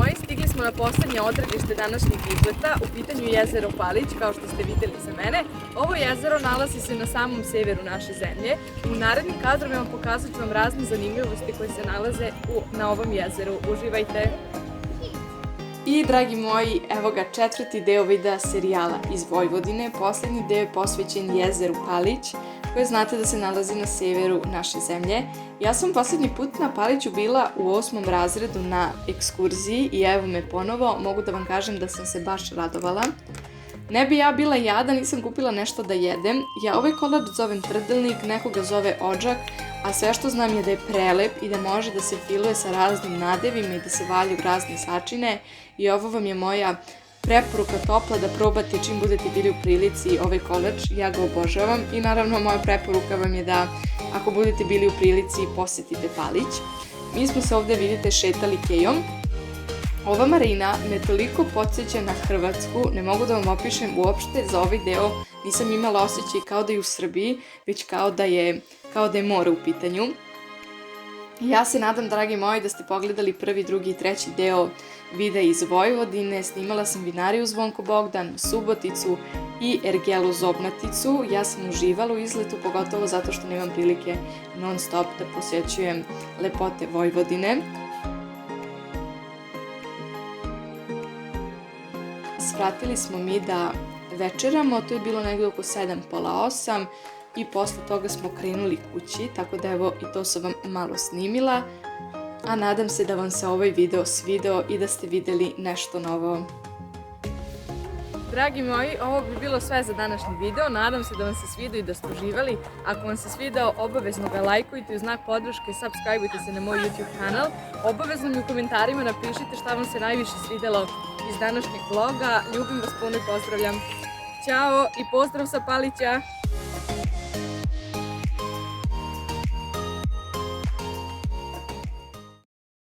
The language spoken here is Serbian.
moji, stigli smo na poslednje odredište današnjeg izleta. U pitanju je jezero Palić, kao što ste videli za mene. Ovo jezero nalazi se na samom severu naše zemlje. U narednim kadrovima pokazat ću vam razne zanimljivosti koje se nalaze na ovom jezeru. Uživajte! I dragi moji, evo ga četvrti deo videa serijala iz Vojvodine. Poslednji deo je posvećen jezeru Palić, koje znate da se nalazi na severu naše zemlje. Ja sam poslednji put na Paliću bila u 8. razredu na ekskurziji i evo me ponovo, mogu da vam kažem da sam se baš radovala. Ne bi ja bila jada, nisam kupila nešto da jedem. Ja ovaj kolač zovem trdelnik, neko ga zove odžak, a sve što znam je da je prelep i da može da se filuje sa raznim nadevima i da se valja u razne sačine. I ovo vam je moja preporuka topla da probate čim budete bili u prilici ovaj kolač, ja ga obožavam i naravno moja preporuka vam je da ako budete bili u prilici posetite Palić. Mi smo se ovde, vidite, šetali kejom. Ova marina me toliko podsjeća na Hrvatsku, ne mogu da vam opišem uopšte, za ovaj deo nisam imala osjećaj kao da je u Srbiji, već kao da je more u pitanju. Ja se nadam, dragi moji, da ste pogledali prvi, drugi i treći deo videa iz Vojvodine. Snimala sam vinariju Zvonko Bogdan, Suboticu i Ergelu Zobnaticu. Ja sam uživala u izletu, pogotovo zato što nemam prilike non stop da posjećujem lepote Vojvodine. Svratili smo mi da večeramo, to je bilo negde oko 7, pola 8 i posle toga smo krenuli kući, tako da evo i to sam vam malo snimila, a nadam se da vam se ovaj video svideo i da ste videli nešto novo. Dragi moji, ovo bi bilo sve za današnji video, nadam se da vam se svideo i da ste uživali. Ako vam se svideo, obavezno ga lajkujte, u znak podrške subscribeujte se na moj YouTube kanal. Obavezno mi u komentarima napišite šta vam se najviše svidelo iz današnjeg vloga. Ljubim vas puno i pozdravljam. Ćao i pozdrav sa Palića!